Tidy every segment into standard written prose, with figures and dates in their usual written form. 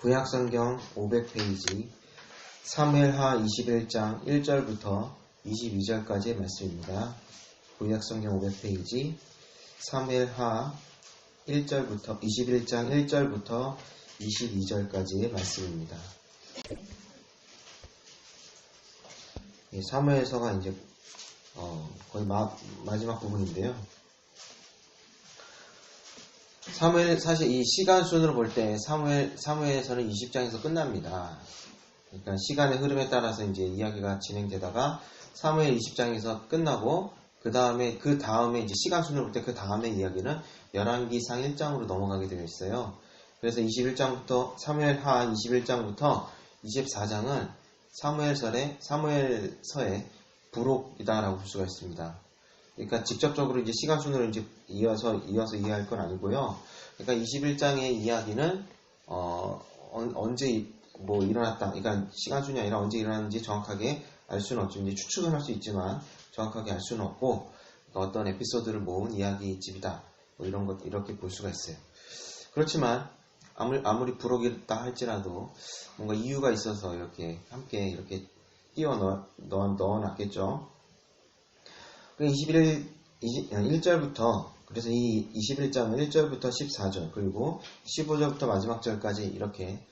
구약성경 500페이지 사무엘하 21장 1절부터 22절까지의 말씀입니다. 구약성경 500페이지 사무엘하 1절부터 21장 1절부터 22절까지의 말씀입니다. 사무엘서가 이제 거의 마지막 부분인데요. 사실 이 시간 순으로 볼 때 사무엘서는 20장에서 끝납니다. 그러니까 시간의 흐름에 따라서 이제 이야기가 진행되다가 사무엘 20장에서 끝나고 그 다음에 이제 시간 순으로 볼 때 그 다음에 이야기는 열왕기상 1장으로 넘어가게 되어 있어요. 그래서 21장부터 사무엘하 21장부터 24장은 사무엘서의 부록이다라고 볼 수가 있습니다. 그러니까 직접적으로 이제 시간 순으로 이제 이어서 이해할 건 아니고요. 그러니까 21장의 이야기는 언제 일어났다. 그러니까 시간 순이 아니라 언제 일어났는지 정확하게 알 수는 없죠. 이제 추측은 할 수 있지만 정확하게 알 수는 없고 어떤 에피소드를 모은 이야기집이다. 이런 것 이렇게 볼 수가 있어요. 그렇지만 아무리 부록이다 할지라도 뭔가 이유가 있어서 이렇게 함께 이렇게 넣어놨겠죠. 1절부터 그래서 이 21장은 1절부터 14절 그리고 15절부터 마지막 절까지 이렇게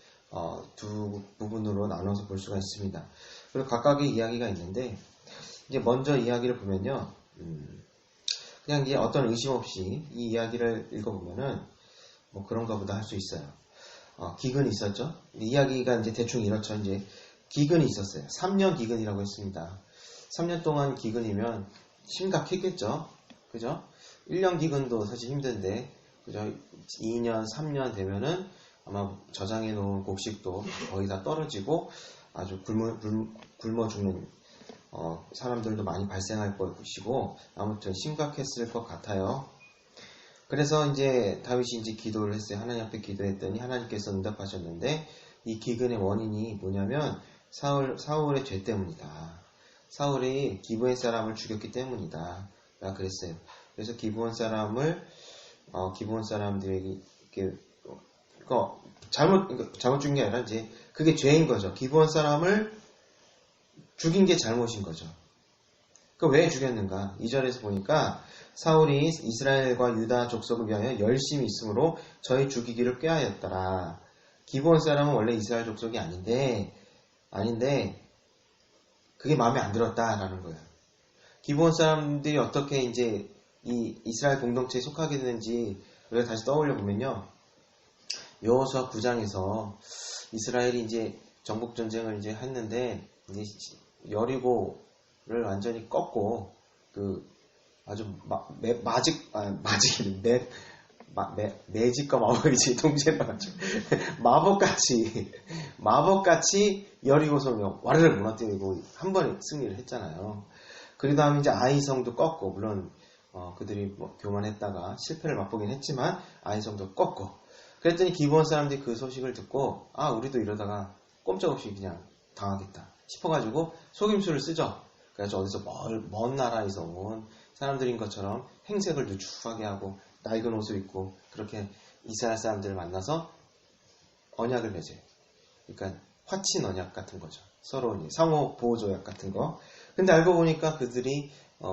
두 부분으로 나눠서 볼 수가 있습니다. 그리고 각각의 이야기가 있는데 이제 먼저 이야기를 보면요, 그냥 이제 어떤 의심 없이 이 이야기를 읽어보면은 뭐 그런가 보다 할 수 있어요. 기근이 있었죠. 이야기가 이제 대충 이렇죠. 이제 기근이 있었어요. 3년 기근이라고 했습니다. 3년 동안 기근이면 심각했겠죠. 그죠? 1년 기근도 사실 힘든데, 그죠? 2년, 3년 되면은 아마 저장해 놓은 곡식도 거의 다 떨어지고 아주 굶어 죽는 사람들도 많이 발생할 것이고 아무튼 심각했을 것 같아요. 그래서 이제 다윗이 이제 기도를 했어요. 하나님 앞에 기도했더니 하나님께서 응답하셨는데 이 기근의 원인이 뭐냐면 사울의 죄 때문이다. 사울이 기브온 사람을 죽였기 때문이다. 라고 그랬어요. 그래서 기브온 사람들에게 잘못 죽인 게 아니라 이제 그게 죄인 거죠. 기브온 사람을 죽인 게 잘못인 거죠. 왜 죽였는가? 2절에서 보니까 사울이 이스라엘과 유다 족속을 위하여 열심히 있으므로 저희 죽이기를 꾀하였더라. 기브온 사람은 원래 이스라엘 족속이 아닌데 그게 마음에 안 들었다라는 거예요. 기브온 사람들이 어떻게 이제 이 이스라엘 공동체에 속하게 되는지 우리가 다시 떠올려 보면요. 여호수아 9장에서 이스라엘이 이제 정복 전쟁을 이제 했는데 이제 여리고를 완전히 꺾고 아주 매직과 마법이지 동시에 나왔죠. 마법같이 여리고성을 와르르 무너뜨리고 한 번에 승리를 했잖아요. 그 다음에 이제 아이성도 꺾고 물론 그들이 교만했다가 실패를 맛보긴 했지만 아이성도 꺾고 그랬더니 기브온 사람들이 그 소식을 듣고 우리도 이러다가 꼼짝없이 그냥 당하겠다 싶어가지고 속임수를 쓰죠. 그래서 어디서 먼 나라에서 온 사람들인 것처럼 행색을 누추하게 하고 낡은 옷을 입고 그렇게 이스라엘 사람들을 만나서 언약을 맺어요. 그러니까 화친 언약 같은 거죠. 서로 상호 보호 조약 같은 거. 근데 알고 보니까 그들이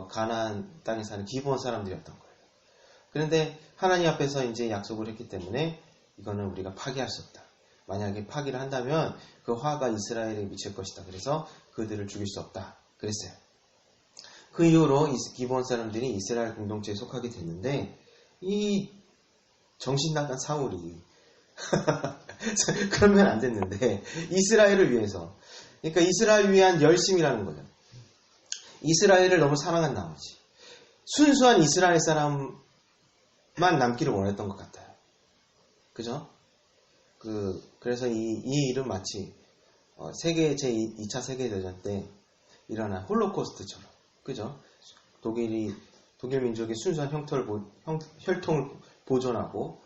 가나안 땅에 사는 기브온 사람들이었던 거예요. 그런데 하나님 앞에서 이제 약속을 했기 때문에 이거는 우리가 파기할 수 없다. 만약에 파기를 한다면 그 화가 이스라엘에 미칠 것이다. 그래서 그들을 죽일 수 없다. 그랬어요. 그 이후로 기브온 사람들이 이스라엘 공동체에 속하게 됐는데 이 정신 나간 사울이 그러면 안 됐는데 이스라엘을 위해서 그러니까 이스라엘을 위한 열심이라는 거죠. 이스라엘을 너무 사랑한 나머지 순수한 이스라엘 사람만 남기를 원했던 것 같아요. 그죠? 그래서 이 일은 마치 제2차 세계대전 때 일어난 홀로코스트처럼 그죠? 독일 민족의 순수한 혈통을 보존하고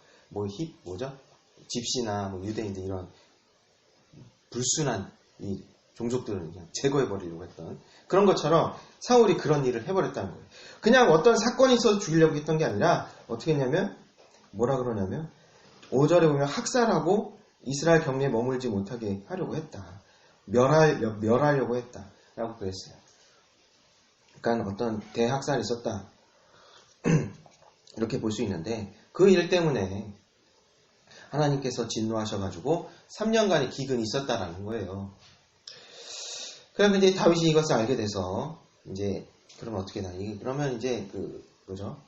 집시나 유대인들 이런 불순한 이 종족들을 그냥 제거해버리려고 했던 그런 것처럼 사울이 그런 일을 해버렸다는 거예요. 그냥 어떤 사건이 있어서 죽이려고 했던 게 아니라 어떻게 했냐면 뭐라 그러냐면 5절에 보면 학살하고 이스라엘 경내에 머물지 못하게 하려고 했다. 멸하려고 했다. 라고 그랬어요. 그러니까 어떤 대학살이 있었다. 이렇게 볼 수 있는데 그 일 때문에 하나님께서 진노하셔가지고 3년간의 기근이 있었다라는 거예요. 그러면 이제 다윗이 이것을 알게 돼서 이제 그러면 어떻게 되나? 그러면 이제 그죠?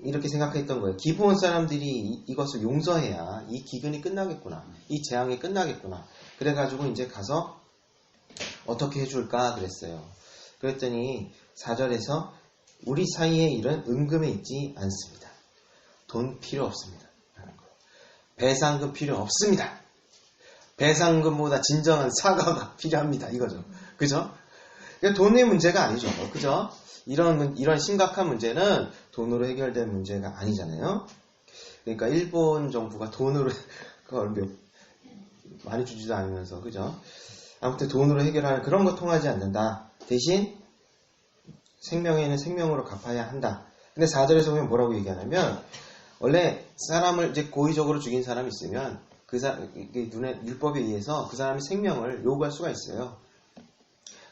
이렇게 생각했던 거예요. 기브온 사람들이 이것을 용서해야 이 기근이 끝나겠구나. 이 재앙이 끝나겠구나. 그래가지고 이제 가서 어떻게 해줄까 그랬어요. 그랬더니 4절에서 우리 사이의 일은 은금에 있지 않습니다. 돈 필요 없습니다. 배상금 필요 없습니다. 배상금보다 진정한 사과가 필요합니다. 이거죠. 그죠? 그러니까 돈의 문제가 아니죠. 그죠? 이런 심각한 문제는 돈으로 해결된 문제가 아니잖아요. 그러니까 일본 정부가 돈으로 그걸 많이 주지도 않으면서 그죠? 아무튼 돈으로 해결하는 그런 거 통하지 않는다. 대신 생명에는 생명으로 갚아야 한다. 근데 4절에서 보면 뭐라고 얘기하냐면 원래 사람을 이제 고의적으로 죽인 사람이 있으면 율법에 의해서 그 사람의 생명을 요구할 수가 있어요.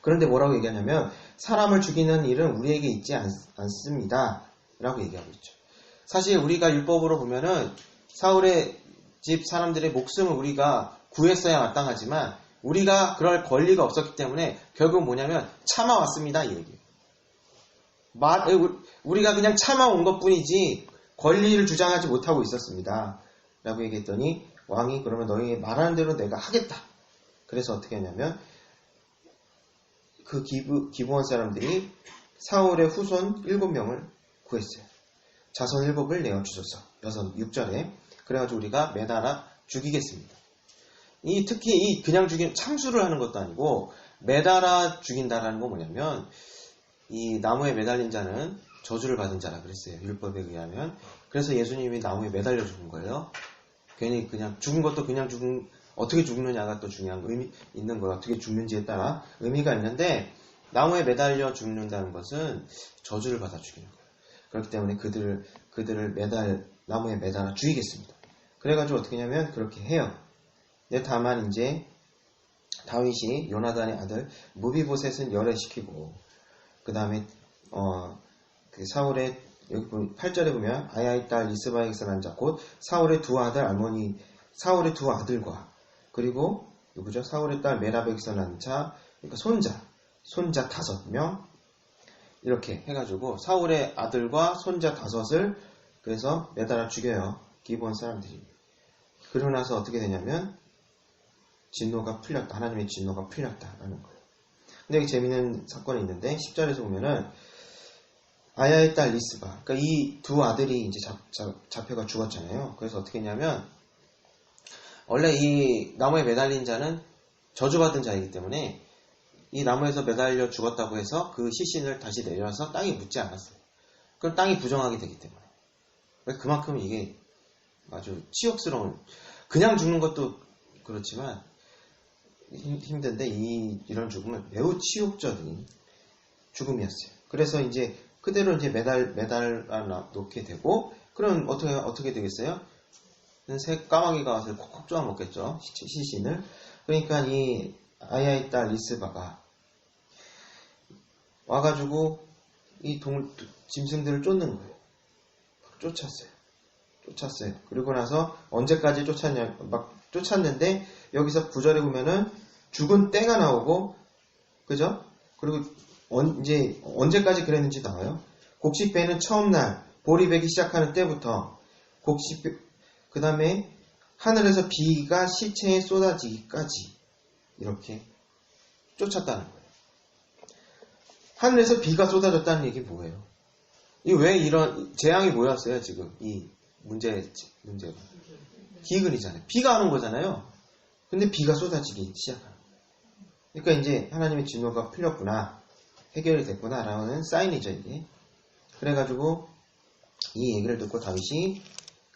그런데 뭐라고 얘기하냐면 사람을 죽이는 일은 우리에게 있지 않습니다. 라고 얘기하고 있죠. 사실 우리가 율법으로 보면은 사울의 집 사람들의 목숨을 우리가 구했어야 마땅하지만 우리가 그럴 권리가 없었기 때문에 결국 뭐냐면 참아왔습니다. 이 얘기예요. 우리가 그냥 참아온 것 뿐이지 권리를 주장하지 못하고 있었습니다. 라고 얘기했더니 왕이 그러면 너희 말하는 대로 내가 하겠다. 그래서 어떻게 했냐면 그 기브온 사람들이 사울의 후손 7명을 구했어요. 자손 7을 내어주소서. 6절에 그래가지고 우리가 매달아 죽이겠습니다. 특히 그냥 참수를 하는 것도 아니고 매달아 죽인다라는 건 뭐냐면 이 나무에 매달린 자는 저주를 받은 자라 그랬어요. 율법에 의하면. 그래서 예수님이 나무에 매달려 죽은 거예요. 괜히 그냥 죽은 것도 그냥 어떻게 죽느냐가 또 중요한 의미 있는 거예요. 어떻게 죽는지에 따라 의미가 있는데 나무에 매달려 죽는다는 것은 저주를 받아 죽이는 거예요. 그렇기 때문에 그들을 나무에 매달아 죽이겠습니다. 그래가지고 어떻게 하냐면 그렇게 해요. 근데 다만 이제 다윗이 요나단의 아들 무비보셋은 열애시키고 그 다음에 그 사울의 여기 8절에 보면 아야의 딸 리스바에게서 난 자 곧 사울의 두 아들과 그리고 누구죠? 사울의 딸 메라백에서 난 자 그러니까 손자 5명 이렇게 해가지고 사울의 아들과 손자 5을 그래서 매달아 죽여요. 기브온 사람들이. 그러고 나서 어떻게 되냐면 진노가 풀렸다. 하나님의 진노가 풀렸다라는 거예요. 근데 여기 재미있는 사건이 있는데 10절에서 보면은 아야의 딸 리스바 그러니까 이 두 아들이 이제 잡혀가 죽었잖아요. 그래서 어떻게 했냐면 원래 이 나무에 매달린 자는 저주받은 자이기 때문에 이 나무에서 매달려 죽었다고 해서 그 시신을 다시 내려서 땅에 묻지 않았어요. 그럼 땅이 부정하게 되기 때문에. 그만큼 이게 아주 치욕스러운 그냥 죽는 것도 그렇지만 힘든데 이런 죽음은 매우 치욕적인 죽음이었어요. 그래서 이제 그대로 이제 매달아 놓게 되고 그럼 어떻게 되겠어요? 새 까마귀가 와서 콕콕 쪼아 먹겠죠. 시신을. 그러니까 이 아야의 딸 리스바가 와가지고 이 짐승들을 쫓는 거예요. 쫓았어요. 그리고 나서 언제까지 쫓았는데 여기서 9절에 보면은 죽은 때가 나오고 그죠? 그리고 이제 언제까지 그랬는지 나와요. 곡식배는 처음 날 보리 배기 시작하는 때부터 그 다음에 하늘에서 비가 시체에 쏟아지기까지 이렇게 쫓았다는 거예요. 하늘에서 비가 쏟아졌다는 얘기 뭐예요? 왜 이런 재앙이 뭐였어요 지금 이 문제가 기근이잖아요. 비가 오는 거잖아요. 근데 비가 쏟아지기 시작하는 거예요. 그러니까 이제 하나님의 진노가 풀렸구나, 해결이 됐구나라는 사인이죠 이게. 그래가지고 이 얘기를 듣고 다윗이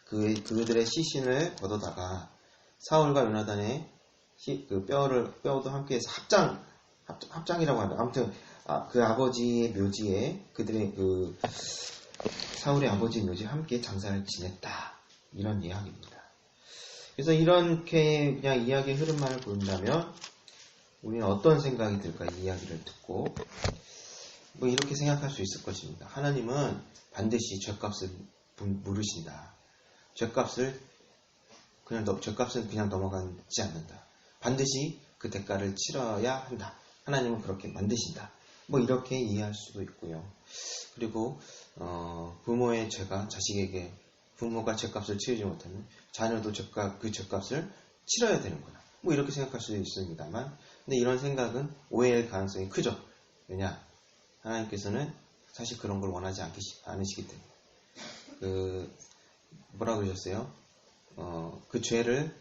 그들의 시신을 걷어다가 사울과 요나단의 그 뼈도 함께 해서 합장이라고 한다. 아무튼 그 아버지의 묘지에 그들의 사울의 아버지의 묘지에 함께 장사를 지냈다. 이런 이야기입니다. 그래서 이렇게 그냥 이야기의 흐름만을 본다면 우리는 어떤 생각이 들까? 이 이야기를 듣고 뭐 이렇게 생각할 수 있을 것입니다. 하나님은 반드시 죗값을 물으신다. 죗값은 그냥 넘어가지 않는다. 반드시 그 대가를 치러야 한다. 하나님은 그렇게 만드신다. 뭐 이렇게 이해할 수도 있고요. 그리고 부모의 죄가 자식에게 부모가 죗값을 치르지 못하면 자녀도 그 죗값을 치러야 되는구나. 뭐 이렇게 생각할 수도 있습니다만, 근데 이런 생각은 오해일 가능성이 크죠. 왜냐? 하나님께서는 사실 그런 걸 원하지 않으시기 때문에. 뭐라 그러셨어요? 그 죄를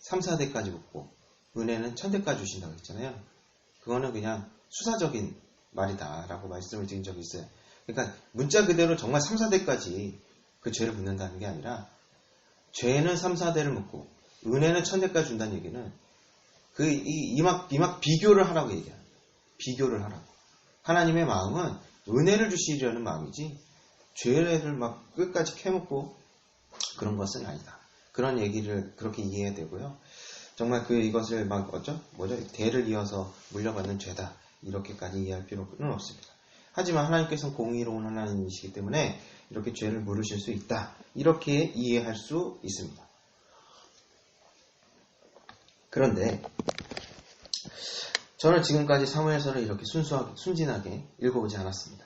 3, 4대까지 묻고 은혜는 1000대까지 주신다고 했잖아요. 그거는 그냥 수사적인 말이다라고 말씀을 드린 적이 있어요. 그러니까 문자 그대로 정말 3, 4대까지 그 죄를 묻는다는 게 아니라 죄는 3, 4대를 묻고 은혜는 1000대까지 준다는 얘기는 이막 비교를 하라고 얘기합니다. 비교를 하라고. 하나님의 마음은 은혜를 주시려는 마음이지 죄를 막 끝까지 캐묻고 그런 것은 아니다. 그런 얘기를 그렇게 이해해야 되고요. 정말 이것을 대를 이어서 물려받는 죄다. 이렇게까지 이해할 필요는 없습니다. 하지만 하나님께서는 공의로운 하나님이시기 때문에 이렇게 죄를 물으실 수 있다. 이렇게 이해할 수 있습니다. 그런데 저는 지금까지 사무엘서를 이렇게 순진하게 읽어보지 않았습니다.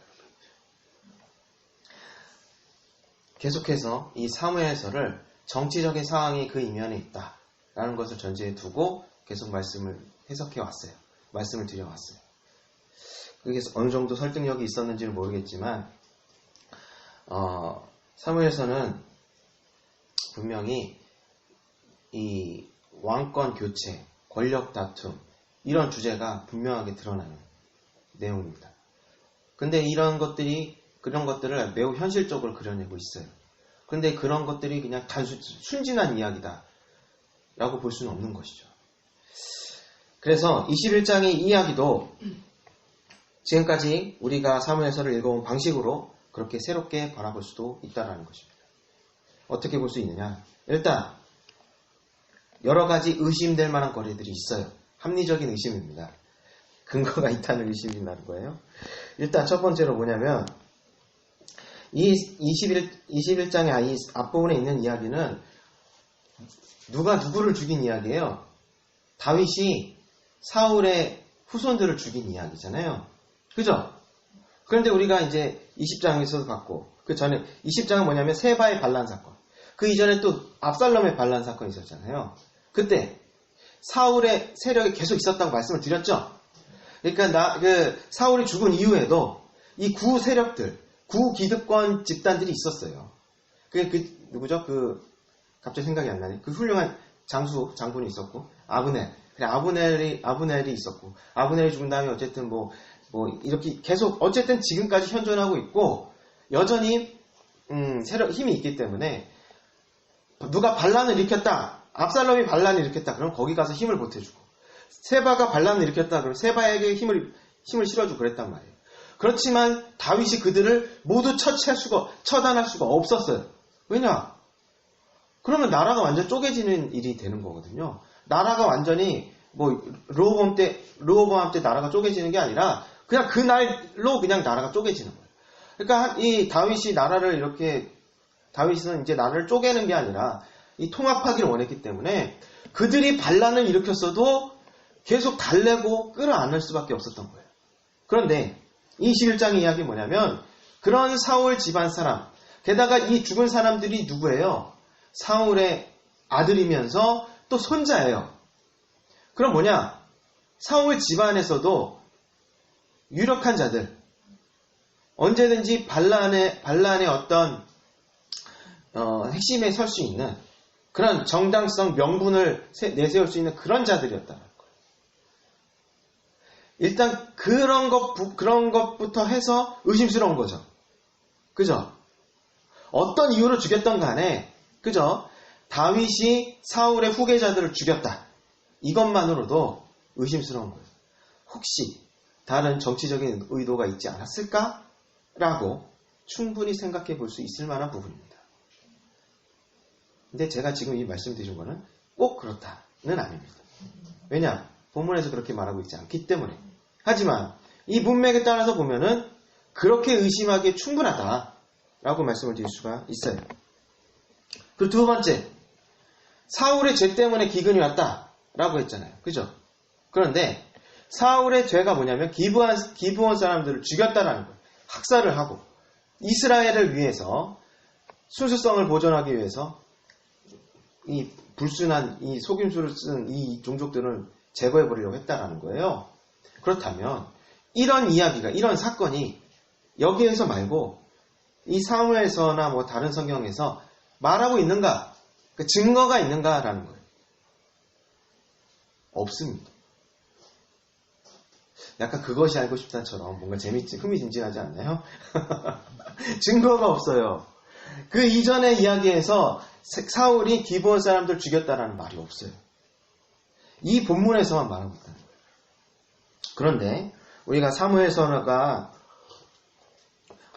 계속해서 이 사무엘서를 정치적인 상황이 그 이면에 있다라는 것을 전제에 두고 계속 말씀을 해석해 왔어요. 말씀을 드려왔어요. 그게 어느 정도 설득력이 있었는지는 모르겠지만 사무엘서는 분명히 이 왕권 교체, 권력 다툼 이런 주제가 분명하게 드러나는 내용입니다. 근데 그런 것들을 매우 현실적으로 그려내고 있어요. 근데 그런 것들이 그냥 순진한 이야기다 라고 볼 수는 없는 것이죠. 그래서 21장의 이야기도 지금까지 우리가 사무엘서를 읽어온 방식으로 그렇게 새롭게 바라볼 수도 있다는 것입니다. 어떻게 볼 수 있느냐? 일단 여러 가지 의심될 만한 거리들이 있어요. 합리적인 의심입니다. 근거가 있다는 의심이라는 거예요. 일단 첫 번째로 뭐냐면 이 21장의 이 앞부분에 있는 이야기는 누가 누구를 죽인 이야기예요. 다윗이 사울의 후손들을 죽인 이야기잖아요. 그죠? 그런데 우리가 이제 20장에서도 봤고 그 전에 20장은 뭐냐면 세바의 반란 사건. 그 이전에 또 압살롬의 반란 사건이 있었잖아요. 그때 사울의 세력이 계속 있었다고 말씀을 드렸죠. 그러니까 사울이 죽은 이후에도 이 구 세력들, 구 기득권 집단들이 있었어요. 누구죠? 갑자기 생각이 안 나네. 그 훌륭한 장군이 있었고 아브넬이 있었고 아브넬이 죽은 다음에 어쨌든 이렇게 계속 어쨌든 지금까지 현존하고 있고 여전히 힘이 있기 때문에 누가 반란을 일으켰다. 압살롬이 반란을 일으켰다. 그럼 거기 가서 힘을 보태주고 세바가 반란을 일으켰다. 그럼 세바에게 힘을 실어주고 그랬단 말이에요. 그렇지만 다윗이 그들을 모두 처단할 수가 없었어요. 왜냐? 그러면 나라가 완전 쪼개지는 일이 되는 거거든요. 나라가 완전히 르호보암 때 나라가 쪼개지는 게 아니라 그냥 그날로 그냥 나라가 쪼개지는 거예요. 그러니까 이 다윗은 이제 나라를 쪼개는 게 아니라 이 통합하기를 원했기 때문에 그들이 반란을 일으켰어도 계속 달래고 끌어안을 수밖에 없었던 거예요. 그런데 21장의 이야기는 뭐냐면 그런 사울 집안 사람, 게다가 이 죽은 사람들이 누구예요? 사울의 아들이면서 또 손자예요. 그럼 뭐냐? 사울 집안에서도 유력한 자들, 언제든지 반란의 어떤 핵심에 설 수 있는 그런 정당성, 명분을 내세울 수 있는 그런 자들이었다는 거예요. 일단 그런 것부터 해서 의심스러운 거죠. 그죠? 어떤 이유로 죽였던 간에, 그죠? 다윗이 사울의 후계자들을 죽였다. 이것만으로도 의심스러운 거예요. 혹시 다른 정치적인 의도가 있지 않았을까? 라고 충분히 생각해 볼 수 있을 만한 부분입니다. 근데 제가 지금 이 말씀드린 거는 꼭 그렇다는 아닙니다. 왜냐? 본문에서 그렇게 말하고 있지 않기 때문에. 하지만 이 문맥에 따라서 보면은 그렇게 의심하기에 충분하다라고 말씀을 드릴 수가 있어요. 그리고 두 번째, 사울의 죄 때문에 기근이 왔다라고 했잖아요. 그죠? 그런데 사울의 죄가 뭐냐면 기브온 사람들을 죽였다라는 거예요. 학살을 하고 이스라엘을 위해서 순수성을 보존하기 위해서 이 불순한 이 속임수를 쓴 이 종족들을 제거해버리려고 했다라는 거예요. 그렇다면 이런 이야기가, 이런 사건이 여기에서 말고 이 사무엘서나 뭐 다른 성경에서 말하고 있는가? 그 증거가 있는가라는 거예요. 없습니다. 약간 그것이 알고 싶다처럼 뭔가 흥미진진하지 않나요? 증거가 없어요. 그 이전의 이야기에서 사울이 기브온 사람들 죽였다라는 말이 없어요. 이 본문에서만 말하고 있다는 거예요. 그런데 우리가 사무엘서가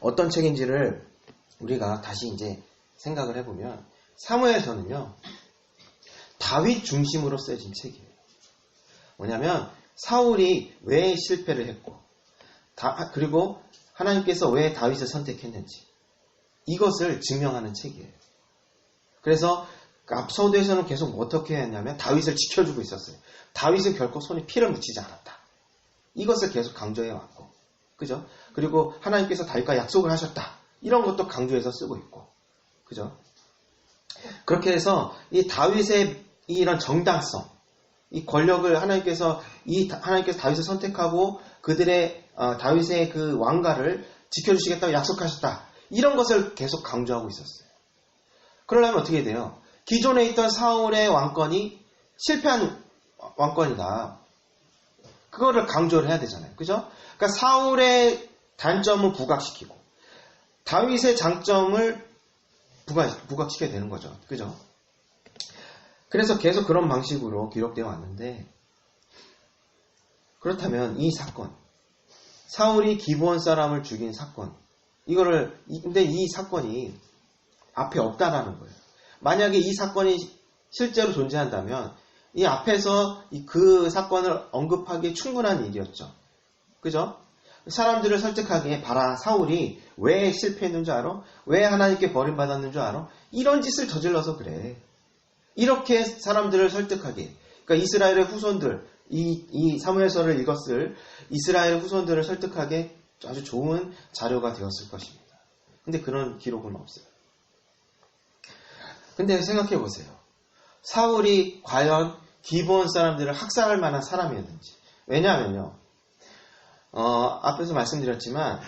어떤 책인지를 우리가 다시 이제 생각을 해보면 사무엘서는요, 다윗 중심으로 쓰여진 책이에요. 뭐냐면 사울이 왜 실패를 했고 그리고 하나님께서 왜 다윗을 선택했는지 이것을 증명하는 책이에요. 그래서 앞서도에서는 계속 어떻게 했냐면 다윗을 지켜주고 있었어요. 다윗은 결코 손에 피를 묻히지 않았다. 이것을 계속 강조해 왔고, 그죠? 그리고 하나님께서 다윗과 약속을 하셨다. 이런 것도 강조해서 쓰고 있고, 그죠? 그렇게 해서 이 다윗의 이런 정당성, 이 권력을 하나님께서 다윗을 선택하고 그들의 다윗의 그 왕가를 지켜주시겠다고 약속하셨다. 이런 것을 계속 강조하고 있었어요. 그러려면 어떻게 돼요? 기존에 있던 사울의 왕권이 실패한 왕권이다. 그거를 강조를 해야 되잖아요. 그죠? 그러니까 사울의 단점을 부각시키고 다윗의 장점을 부각시켜야 되는 거죠. 그죠? 그래서 계속 그런 방식으로 기록되어 왔는데, 그렇다면 이 사건, 사울이 기브온 사람을 죽인 사건, 근데 이 사건이 앞에 없다라는 거예요. 만약에 이 사건이 실제로 존재한다면 이 앞에서 그 사건을 언급하기에 충분한 일이었죠. 그죠? 사람들을 설득하기에 봐라, 사울이 왜 실패했는 줄 알아? 왜 하나님께 버림받았는 줄 알아? 이런 짓을 저질러서 그래. 이렇게 사람들을 설득하기에, 그러니까 이스라엘의 후손들, 이 사무엘서를 읽었을 이스라엘 후손들을 설득하기에 아주 좋은 자료가 되었을 것입니다. 근데 그런 기록은 없어요. 근데 생각해 보세요. 사울이 과연 기브온 사람들을 학살할 만한 사람이었는지. 왜냐하면요, 앞에서 말씀드렸지만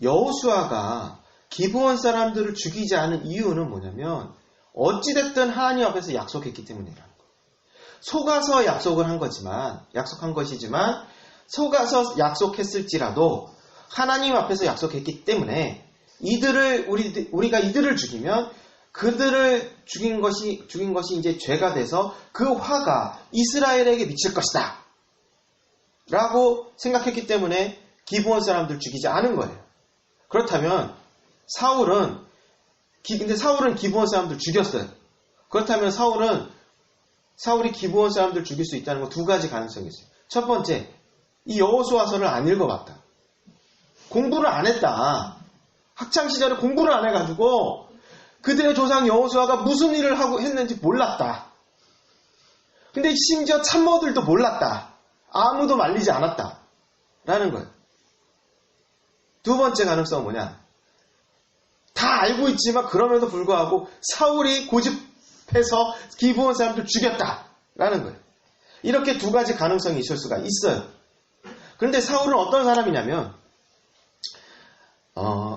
여호수아가 기브온 사람들을 죽이지 않은 이유는 뭐냐면 어찌됐든 하나님 앞에서 약속했기 때문이라는 거예요. 속아서 약속한 것이지만 속아서 약속했을지라도 하나님 앞에서 약속했기 때문에 우리가 이들을 죽이면 그들을 죽인 것이 이제 죄가 돼서 그 화가 이스라엘에게 미칠 것이다. 라고 생각했기 때문에 기브온 사람들 죽이지 않은 거예요. 그렇다면 근데 사울은 기브온 사람들 죽였어요. 그렇다면 사울이 기브온 사람들 죽일 수 있다는 건 두 가지 가능성이 있어요. 첫 번째, 이 여호수아서를 안 읽어봤다. 공부를 안 했다. 학창시절에 공부를 안 해가지고 그들의 조상 여호수아가 무슨 일을 했는지 몰랐다. 근데 심지어 참모들도 몰랐다. 아무도 말리지 않았다. 라는 거예요. 두 번째 가능성은 뭐냐? 다 알고 있지만 그럼에도 불구하고 사울이 고집해서 기브온 사람들 죽였다. 라는 거예요. 이렇게 두 가지 가능성이 있을 수가 있어요. 그런데 사울은 어떤 사람이냐면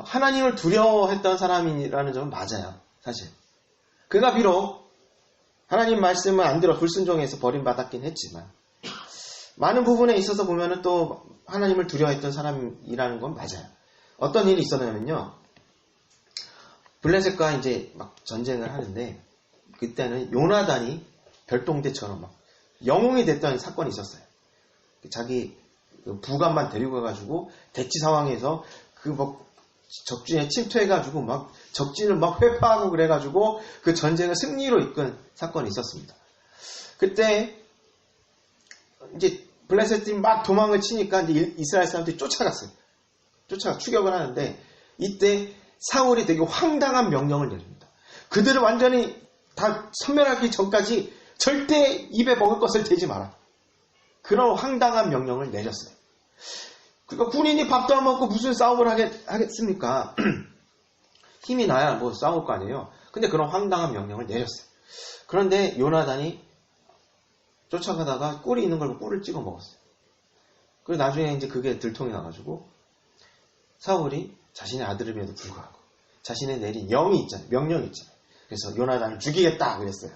하나님을 두려워했던 사람이라는 점은 맞아요. 사실. 그가 비록 하나님 말씀을 안 들어 불순종해서 버림받았긴 했지만 많은 부분에 있어서 보면은 또 하나님을 두려워했던 사람이라는 건 맞아요. 어떤 일이 있었냐면요. 블레셋과 이제 막 전쟁을 하는데 그때는 요나단이 별동대처럼 막 영웅이 됐던 사건이 있었어요. 자기 부관만 데리고 가가지고 대치 상황에서 적진에 침투해가지고 막 적진을 막 회파하고 그래가지고 그 전쟁을 승리로 이끈 사건이 있었습니다. 그때 이제 블레셋들이 막 도망을 치니까 이제 이스라엘 사람들이 쫓아갔어요. 추격을 하는데 이때 사울이 되게 황당한 명령을 내립니다. 그들을 완전히 다 섬멸하기 전까지 절대 입에 먹을 것을 대지 마라. 그런 황당한 명령을 내렸어요. 그러니까 군인이 밥도 안 먹고 무슨 싸움을 하겠습니까? 힘이 나야 뭐 싸울 거 아니에요. 근데 그런 황당한 명령을 내렸어요. 그런데 요나단이 쫓아가다가 꿀이 있는 걸 꿀을 찍어 먹었어요. 그리고 나중에 이제 그게 들통이 나가지고 사울이 자신의 아들임에도 불구하고 자신의 내린 명이 있잖아요. 명령이 있잖아요. 그래서 요나단을 죽이겠다 그랬어요.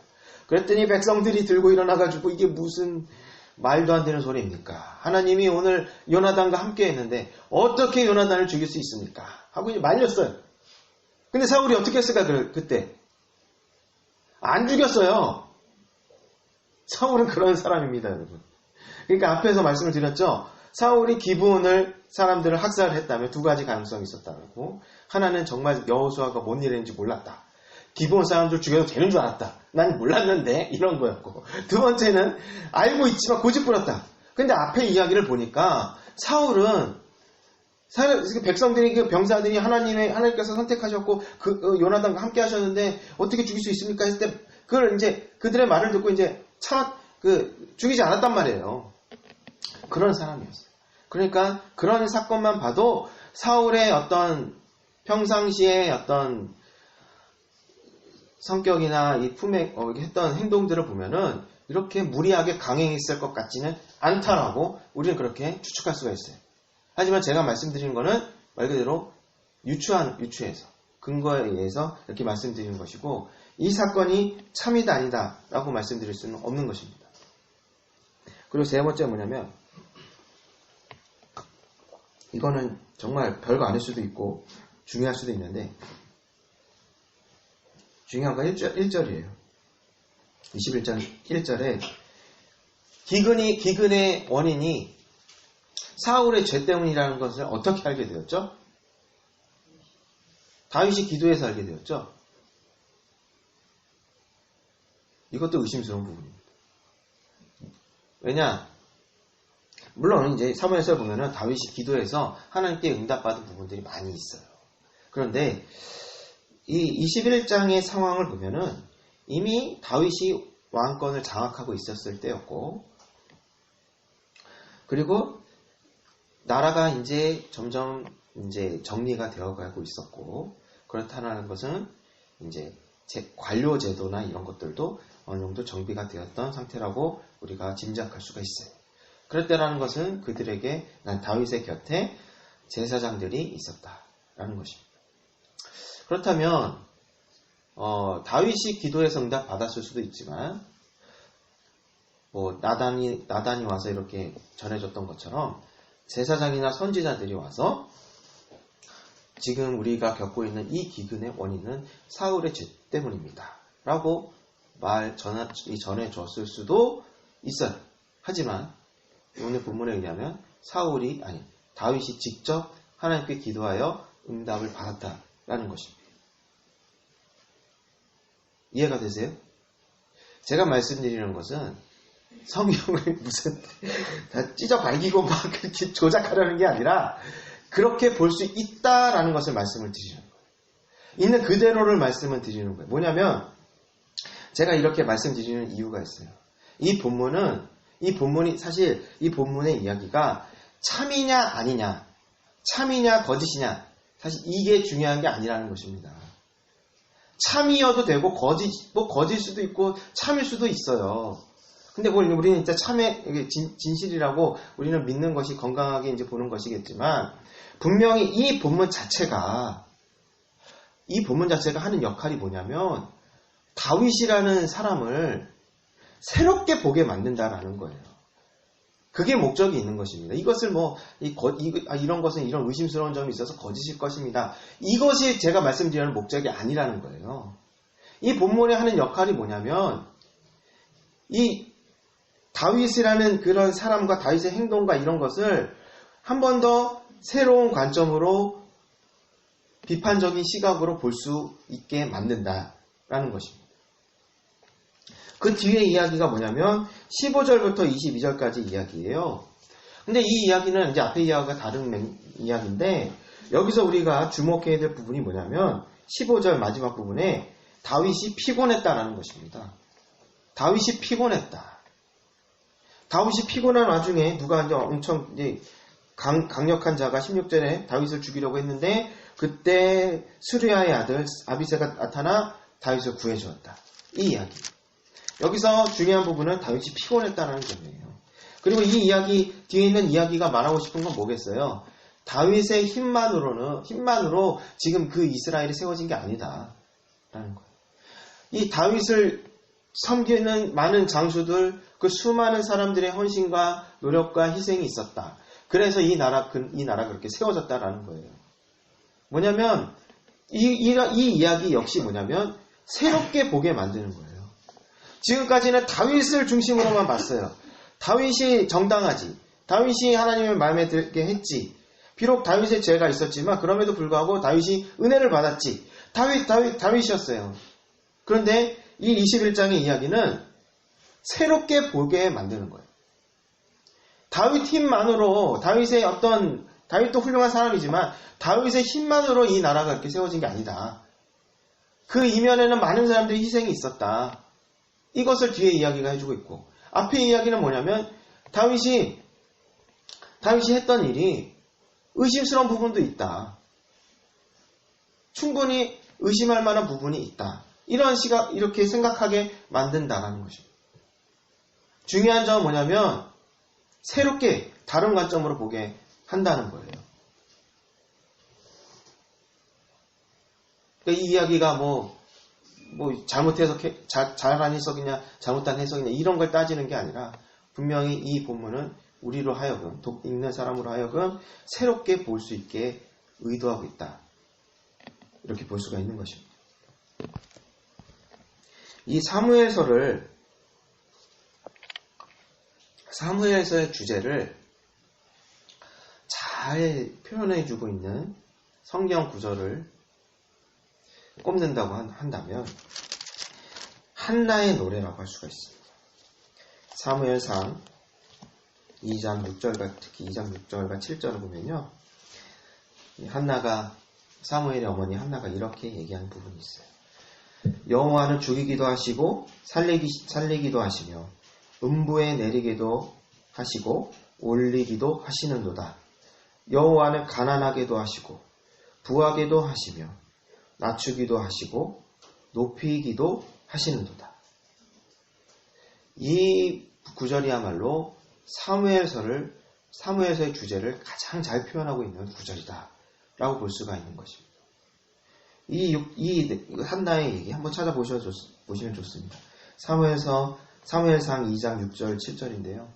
그랬더니 백성들이 들고 일어나가지고 이게 무슨 말도 안 되는 소리입니까? 하나님이 오늘 요나단과 함께 했는데 어떻게 요나단을 죽일 수 있습니까? 하고 이제 말렸어요. 근데 사울이 어떻게 했을까 그때? 안 죽였어요. 사울은 그런 사람입니다, 여러분. 그러니까 앞에서 말씀을 드렸죠. 사울이 기브온을 사람들을 학살을 했다면 두 가지 가능성이 있었다고. 하나는 정말 여호수아가 뭔 일인지 몰랐다. 기브온 사람들 죽여도 되는 줄 알았다. 난 몰랐는데 이런 거였고. 두 번째는 알고 있지만 고집부렸다. 근데 앞에 이야기를 보니까 사울은 백성들이 그 병사들이 하나님께서 선택하셨고 요나단과 함께 하셨는데 어떻게 죽일 수 있습니까? 했을 때 그걸 이제 그들의 말을 듣고 이제 죽이지 않았단 말이에요. 그런 사람이었어요. 그러니까 그런 사건만 봐도 사울의 어떤 평상시의 어떤 성격이나 이 품에 했던 행동들을 보면은 이렇게 무리하게 강행했을 것 같지는 않다라고 우리는 그렇게 추측할 수가 있어요. 하지만 제가 말씀드리는 거는 말 그대로 유추해서 근거에 의해서 이렇게 말씀드리는 것이고 이 사건이 참이다 아니다 라고 말씀드릴 수는 없는 것입니다. 그리고 세 번째 뭐냐면 이거는 정말 별거 아닐 수도 있고 중요할 수도 있는데 중요한 건 1절이에요. 21장 1절에 기근의 원인이 사울의 죄 때문이라는 것을 어떻게 알게 되었죠? 다윗이 기도해서 알게 되었죠? 이것도 의심스러운 부분입니다. 왜냐? 물론 이제 사무엘서에 보면은 다윗이 기도해서 하나님께 응답받은 부분들이 많이 있어요. 그런데 이 21장의 상황을 보면은 이미 다윗이 왕권을 장악하고 있었을 때였고, 그리고 나라가 이제 점점 이제 정리가 되어가고 있었고, 그렇다는 것은 이제 관료 제도나 이런 것들도 어느 정도 정비가 되었던 상태라고 우리가 짐작할 수가 있어요. 그럴 때라는 것은 그들에게 다윗의 곁에 제사장들이 있었다라는 것입니다. 그렇다면 다윗이 기도해서 응답 받았을 수도 있지만 뭐 나단이 와서 이렇게 전해줬던 것처럼 제사장이나 선지자들이 와서 지금 우리가 겪고 있는 이 기근의 원인은 사울의 죄 때문입니다 라고 전해줬을 수도 있어요. 하지만 오늘 본문에 의하면 다윗이 직접 하나님께 기도하여 응답을 받았다라는 것입니다. 이해가 되세요? 제가 말씀드리는 것은 성경을 무슨 다 찢어 발기고 막 그렇게 조작하려는 게 아니라 그렇게 볼 수 있다라는 것을 말씀을 드리는 거예요. 있는 그대로를 말씀을 드리는 거예요. 뭐냐면 제가 이렇게 말씀드리는 이유가 있어요. 이 본문이 사실 이 본문의 이야기가 참이냐 아니냐, 참이냐 거짓이냐, 사실 이게 중요한 게 아니라는 것입니다. 참이어도 되고 거짓 수도 있고 참일 수도 있어요. 근데 우리는 진짜 참의 진실이라고 우리는 믿는 것이 건강하게 이제 보는 것이겠지만 분명히 이 본문 자체가 하는 역할이 뭐냐면 다윗이라는 사람을 새롭게 보게 만든다라는 거예요. 그게 목적이 있는 것입니다. 이것을 이런 것은 이런 의심스러운 점이 있어서 거짓일 것입니다. 이것이 제가 말씀드리는 목적이 아니라는 거예요. 이 본문에 하는 역할이 뭐냐면 이 다윗이라는 그런 사람과 다윗의 행동과 이런 것을 한 번 더 새로운 관점으로 비판적인 시각으로 볼 수 있게 만든다라는 것입니다. 그 뒤에 이야기가 뭐냐면 15절부터 22절까지 이야기예요. 근데 이 이야기는 이제 앞에 이야기가 다른 이야기인데 여기서 우리가 주목해야 될 부분이 뭐냐면 15절 마지막 부분에 다윗이 피곤했다라는 것입니다. 다윗이 피곤했다. 다윗이 피곤한 와중에 누가 이제 엄청 이제 강력한 자가 16절에 다윗을 죽이려고 했는데 그때 스루야의 아들 아비새가 나타나 다윗을 구해주었다. 이 이야기. 여기서 중요한 부분은 다윗이 피곤했다는 점이에요. 그리고 이 이야기 뒤에 있는 이야기가 말하고 싶은 건 뭐겠어요? 다윗의 힘만으로 지금 그 이스라엘이 세워진 게 아니다. 라는 거예요. 이 다윗을 섬기는 많은 장수들, 그 수많은 사람들의 헌신과 노력과 희생이 있었다. 그래서 이 나라가 그렇게 세워졌다라는 거예요. 뭐냐면, 이 이야기 역시 뭐냐면, 새롭게 보게 만드는 거예요. 지금까지는 다윗을 중심으로만 봤어요. 다윗이 정당하지. 다윗이 하나님의 마음에 들게 했지. 비록 다윗의 죄가 있었지만 그럼에도 불구하고 다윗이 은혜를 받았지. 다윗이었어요. 그런데 이 21장의 이야기는 새롭게 보게 만드는 거예요. 다윗 힘만으로 다윗도 훌륭한 사람이지만 다윗의 힘만으로 이 나라가 이렇게 세워진 게 아니다. 그 이면에는 많은 사람들의 희생이 있었다. 이것을 뒤에 이야기가 해주고 있고 앞에 이야기는 뭐냐면 다윗이 했던 일이 의심스러운 부분도 있다. 충분히 의심할 만한 부분이 있다. 이렇게 생각하게 만든다라는 것입니다. 중요한 점은 뭐냐면 새롭게 다른 관점으로 보게 한다는 거예요. 그러니까 이 이야기가 잘못해서 잘한 해석이냐 잘못한 해석이냐 이런 걸 따지는 게 아니라 분명히 이 본문은 우리로 하여금 읽는 사람으로 하여금 새롭게 볼 수 있게 의도하고 있다. 이렇게 볼 수가 있는 것입니다. 이 사무엘서의 주제를 잘 표현해주고 있는 성경 구절을 꼽는다고 한다면 한나의 노래라고 할 수가 있습니다. 사무엘상 2장 6절과 특히 2장 6절과 7절을 보면요. 사무엘의 어머니 한나가 이렇게 얘기하는 부분이 있어요. 여호와는 죽이기도 하시고 살리기도 하시며 음부에 내리기도 하시고 올리기도 하시는도다. 여호와는 가난하게도 하시고 부하게도 하시며 낮추기도 하시고 높이기도 하시는도다. 이 구절이야말로 사무엘서의 주제를 가장 잘 표현하고 있는 구절이다 라고 볼 수가 있는 것입니다. 이 한나의 얘기 한번 찾아보시면 좋습니다. 사무엘상 2장 6절 7절인데요.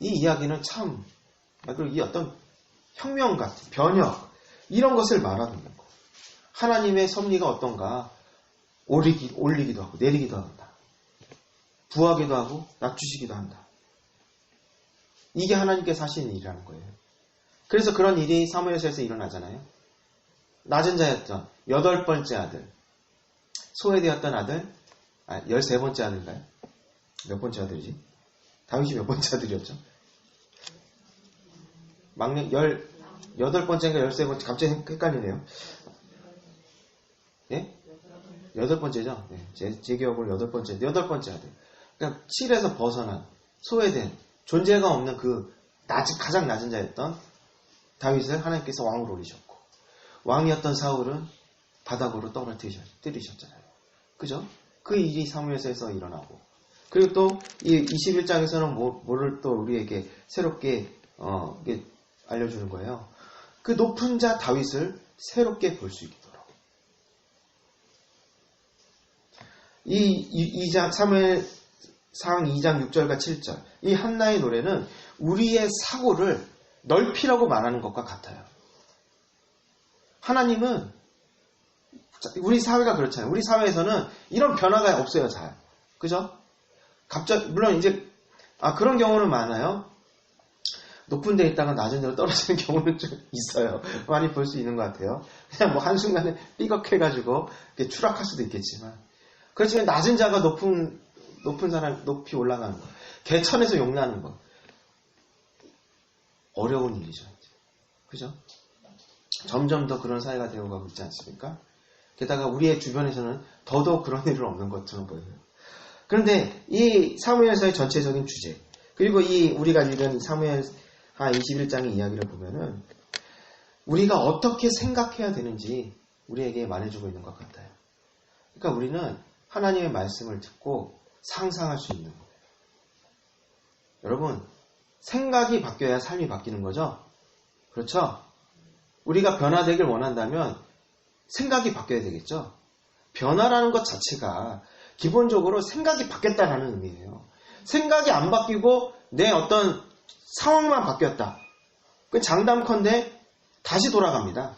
이 이야기는 참 이 어떤 혁명 같은 변혁 이런 것을 말하는 거예요. 하나님의 섭리가 어떤가 올리기도 하고 내리기도 한다. 부하기도 하고 낮추시기도 한다. 이게 하나님께서 하시는 일이라는 거예요. 그래서 그런 일이 사무엘서에서 일어나잖아요. 낮은 자였던 8번째 아들, 소외되었던 아들, 13번째 아들인가요? 몇 번째 아들이지? 다윗이 몇 번째 아들이었죠? 막내 18번째인가 13번째, 갑자기 헷갈리네요. 예? 8번째죠? 네, 제 기억으로 8번째 아들. 그러니까 7에서 벗어난, 소외된, 존재가 없는 가장 낮은 자였던 다윗을 하나님께서 왕으로 올리셨고, 왕이었던 사울은 바닥으로 떨어뜨리셨잖아요. 그죠? 그 일이 사무엘서에서 일어나고, 그리고 또 이 21장에서는 뭐를 또 우리에게 새롭게 알려주는 거예요. 그 높은 자 다윗을 새롭게 볼 수 있도록. 사무엘상 2장 6절과 7절 이 한나의 노래는 우리의 사고를 넓히라고 말하는 것과 같아요. 하나님은 우리 사회가 그렇잖아요. 우리 사회에서는 이런 변화가 없어요. 잘. 그죠? 물론 이제 그런 경우는 많아요. 높은 데 있다가 낮은 데로 떨어지는 경우는 좀 있어요. 많이 볼 수 있는 것 같아요. 그냥 뭐 한순간에 삐걱해가지고 추락할 수도 있겠지만. 그렇지만 낮은 자가 높은 사람 높이 올라가는 거. 개천에서 용나는 거. 어려운 일이죠. 그죠? 점점 더 그런 사회가 되어가고 있지 않습니까? 게다가 우리의 주변에서는 더더욱 그런 일은 없는 것처럼 보여요. 그런데 이 사무엘서의 전체적인 주제, 그리고 이 우리가 읽은 사무엘하 21장의 이야기를 보면은 우리가 어떻게 생각해야 되는지 우리에게 말해주고 있는 것 같아요. 그러니까 우리는 하나님의 말씀을 듣고 상상할 수 있는 거예요. 여러분, 생각이 바뀌어야 삶이 바뀌는 거죠? 그렇죠? 우리가 변화되길 원한다면 생각이 바뀌어야 되겠죠? 변화라는 것 자체가 기본적으로 생각이 바뀌었다는 의미예요. 생각이 안 바뀌고 내 어떤 상황만 바뀌었다. 그 장담컨대 다시 돌아갑니다.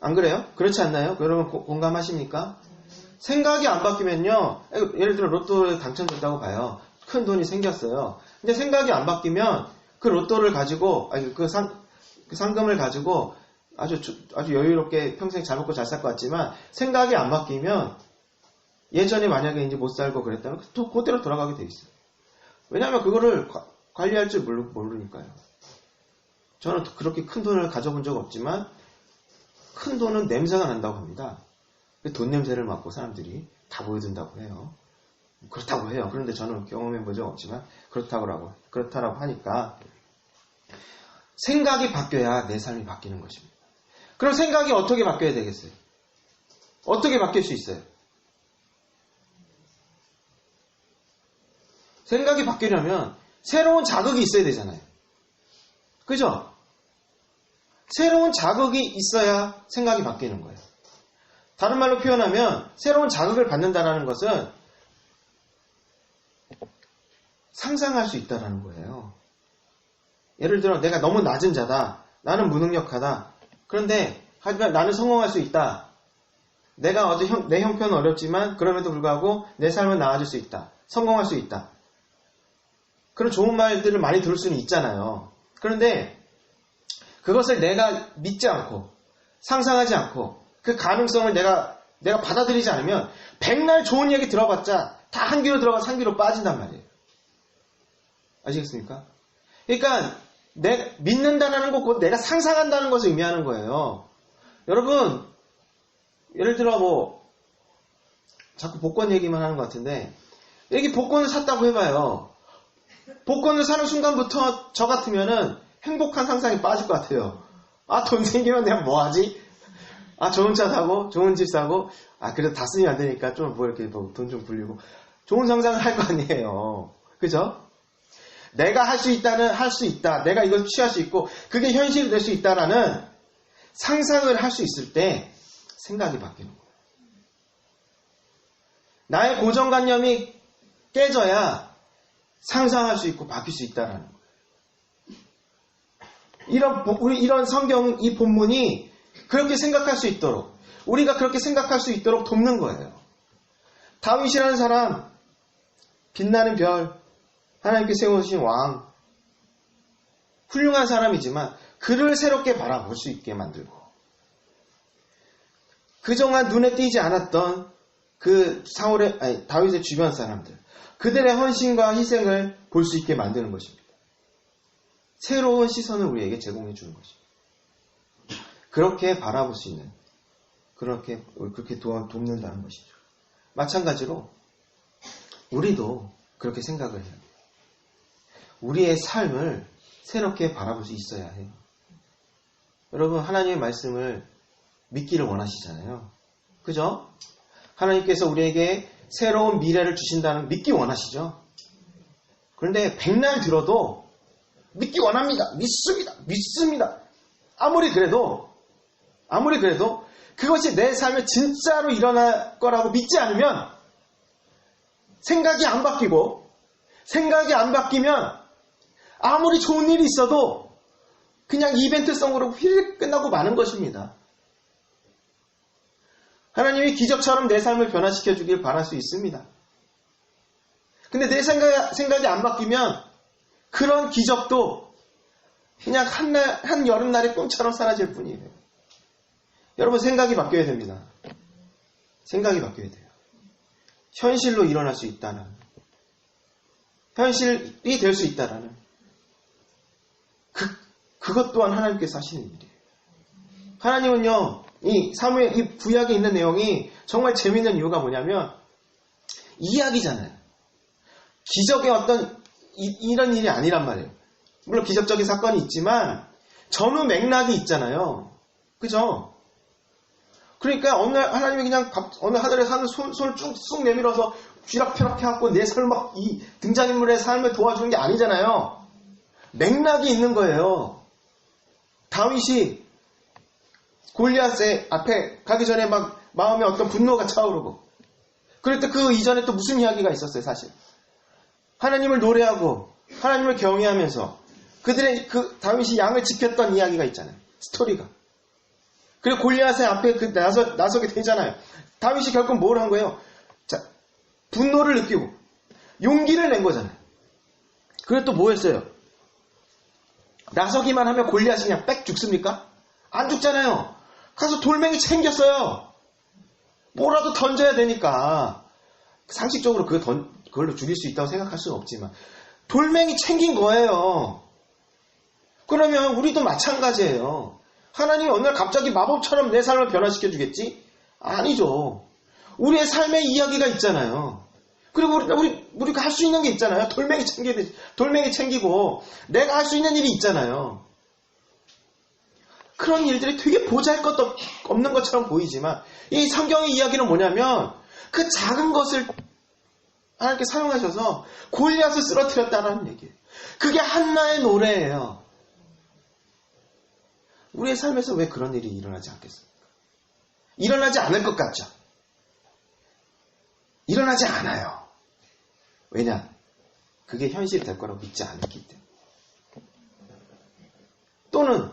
안 그래요? 그렇지 않나요? 여러분 공감하십니까? 생각이 안 바뀌면요. 예를 들어 로또에 당첨됐다고 봐요. 큰 돈이 생겼어요. 근데 생각이 안 바뀌면 그 로또를 가지고 그 상금을 가지고 아주 여유롭게 평생 잘 먹고 잘 살 것 같지만 생각이 안 바뀌면 예전에 만약에 이제 못 살고 그랬다면 또 그대로 돌아가게 돼 있어요. 왜냐하면 그거를 관리할 줄 모르니까요. 저는 그렇게 큰 돈을 가져본 적 없지만 큰 돈은 냄새가 난다고 합니다. 돈 냄새를 맡고 사람들이 다 보여준다고 해요. 그렇다고 해요. 그런데 저는 경험해 본 적 없지만 그렇다고 하니까 생각이 바뀌어야 내 삶이 바뀌는 것입니다. 그럼 생각이 어떻게 바뀌어야 되겠어요? 어떻게 바뀔 수 있어요? 생각이 바뀌려면 새로운 자극이 있어야 되잖아요. 그죠? 새로운 자극이 있어야 생각이 바뀌는 거예요. 다른 말로 표현하면 새로운 자극을 받는다는 것은 상상할 수 있다는 거예요. 예를 들어 내가 너무 낮은 자다. 나는 무능력하다. 그런데 하지만 나는 성공할 수 있다. 내가 내 형편은 어렵지만 그럼에도 불구하고 내 삶은 나아질 수 있다. 성공할 수 있다. 그런 좋은 말들을 많이 들을 수는 있잖아요. 그런데 그것을 내가 믿지 않고 상상하지 않고 그 가능성을 내가 받아들이지 않으면 백날 좋은 얘기 들어봤자 다 한 귀로 들어가서 한 귀로 빠진단 말이에요. 아시겠습니까? 그러니까 믿는다는 것, 내가 상상한다는 것을 의미하는 거예요. 여러분, 예를 들어 자꾸 복권 얘기만 하는 것 같은데 이렇게 복권을 샀다고 해봐요. 복권을 사는 순간부터 저 같으면은 행복한 상상이 빠질 것 같아요. 돈 생기면 내가 뭐 하지? 좋은 차 사고, 좋은 집 사고, 그래도 다 쓰면 안 되니까 좀 이렇게 돈 좀 불리고, 좋은 상상을 할 거 아니에요. 그죠? 내가 할 수 있다. 내가 이걸 취할 수 있고, 그게 현실이 될 수 있다라는 상상을 할 수 있을 때 생각이 바뀌는 거예요. 나의 고정관념이 깨져야 상상할 수 있고 바뀔 수 있다라는 거예요. 이런 성경, 이 본문이 그렇게 생각할 수 있도록, 우리가 그렇게 생각할 수 있도록 돕는 거예요. 다윗이라는 사람, 빛나는 별, 하나님께 세우신 왕, 훌륭한 사람이지만 그를 새롭게 바라볼 수 있게 만들고, 그동안 눈에 띄지 않았던 다윗의 주변 사람들, 그들의 헌신과 희생을 볼 수 있게 만드는 것입니다. 새로운 시선을 우리에게 제공해 주는 것입니다. 그렇게 바라볼 수 있는, 그렇게 돕는다는 것이죠. 마찬가지로 우리도 그렇게 생각을 해요. 우리의 삶을 새롭게 바라볼 수 있어야 해요. 여러분, 하나님의 말씀을 믿기를 원하시잖아요. 그죠? 하나님께서 우리에게 새로운 미래를 주신다는 믿기 원하시죠? 그런데 백날 들어도 믿기 원합니다. 믿습니다. 아무리 그래도 그것이 내 삶에 진짜로 일어날 거라고 믿지 않으면 생각이 안 바뀌면 아무리 좋은 일이 있어도 그냥 이벤트성으로 휙 끝나고 마는 것입니다. 하나님이 기적처럼 내 삶을 변화시켜 주길 바랄 수 있습니다. 근데 내 생각이 안 바뀌면 그런 기적도 그냥 한 여름날의 꿈처럼 사라질 뿐이에요. 여러분 생각이 바뀌어야 됩니다. 생각이 바뀌어야 돼요. 현실로 일어날 수 있다는, 현실이 될 수 있다라는 그것 또한 하나님께서 하시는 일이에요. 하나님은요, 이 구약에 있는 내용이 정말 재미있는 이유가 뭐냐면 이야기잖아요. 기적의 어떤 이런 일이 아니란 말이에요. 물론 기적적인 사건이 있지만 전후 맥락이 있잖아요. 그죠? 그러니까 어느 날 하나님이 그냥 어느 하늘에서 손을 쭉 내밀어서 쥐락펴락 해갖고 내 삶을 이 등장인물의 삶을 도와주는 게 아니잖아요. 맥락이 있는 거예요. 다윗이 골리앗의 앞에 가기 전에 막 마음에 어떤 분노가 차오르고, 그럴 때 그 이전에 또 무슨 이야기가 있었어요, 사실. 하나님을 노래하고 하나님을 경외하면서 그들의 다윗이 양을 지켰던 이야기가 있잖아요. 스토리가. 그리고 골리앗의 앞에 나서게 되잖아요. 다윗이 결국 뭘 한 거예요? 자, 분노를 느끼고 용기를 낸 거잖아요. 그리고 또 뭐 했어요? 나서기만 하면 골리앗이 그냥 빽 죽습니까? 안 죽잖아요. 가서 돌멩이 챙겼어요. 뭐라도 던져야 되니까. 상식적으로 그걸로 죽일 수 있다고 생각할 수는 없지만 돌멩이 챙긴 거예요. 그러면 우리도 마찬가지예요. 하나님이 어느 날 갑자기 마법처럼 내 삶을 변화시켜 주겠지? 아니죠. 우리의 삶의 이야기가 있잖아요. 그리고 우리가 할 수 있는 게 있잖아요. 돌멩이 챙기고 내가 할 수 있는 일이 있잖아요. 그런 일들이 되게 보잘것도 없는 것처럼 보이지만 이 성경의 이야기는 뭐냐면 그 작은 것을 하나님께 사용하셔서 골리앗을 쓰러뜨렸다는 얘기예요. 그게 한나의 노래예요. 우리의 삶에서 왜 그런 일이 일어나지 않겠습니까? 일어나지 않을 것 같죠? 일어나지 않아요. 왜냐? 그게 현실이 될 거라고 믿지 않았기 때문에. 또는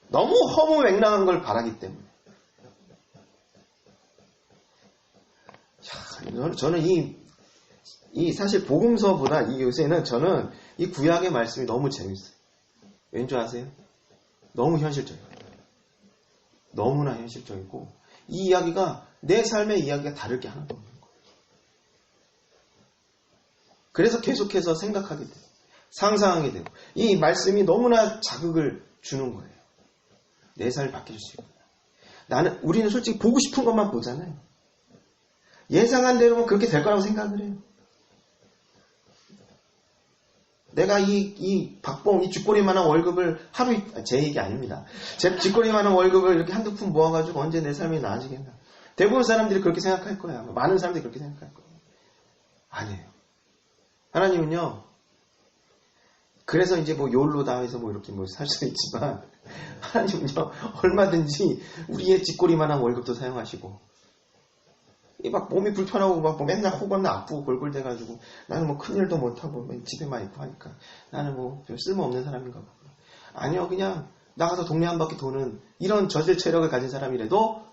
너무 허무맹랑한 걸 바라기 때문에. 저는 사실 복음서보다 이 요새는 저는 이 구약의 말씀이 너무 재밌어요. 왠지 아세요? 너무 현실적이에요. 너무나 현실적이고 이 이야기가 내 삶의 이야기가 다를 게 하나도 없는 거예요. 그래서 계속해서 생각하게 돼요. 상상하게 되고 이 말씀이 너무나 자극을 주는 거예요. 내 삶이 바뀔 수 있구나. 우리는 솔직히 보고 싶은 것만 보잖아요. 예상한 대로면 그렇게 될 거라고 생각을 해요. 내가 이 쥐꼬리만한 월급을 제 얘기 아닙니다. 제 쥐꼬리만한 월급을 이렇게 한두 푼 모아가지고 언제 내 삶이 나아지겠나. 대부분 사람들이 그렇게 생각할 거예요. 많은 사람들이 그렇게 생각할 거예요. 아니에요. 하나님은요, 그래서 이제 욜로다 해서 이렇게 살 수 있지만, 하나님은요, 얼마든지 우리의 쥐꼬리만한 월급도 사용하시고, 몸이 불편하고 맨날 호흡하면 아프고 골골대가지고 나는 큰일도 못하고 집에만 있고 하니까 나는 별 쓸모없는 사람인가 봐. 아니요, 그냥 나가서 동네 한 바퀴 도는 이런 저질 체력을 가진 사람이라도,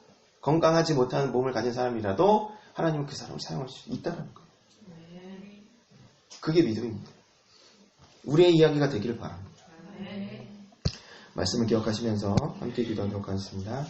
건강하지 못한 몸을 가진 사람이라도 하나님은 그 사람을 사용할 수 있다는 거예요. 그게 믿음입니다. 우리의 이야기가 되기를 바랍니다. 말씀을 기억하시면서 함께 기도하도록 하겠습니다.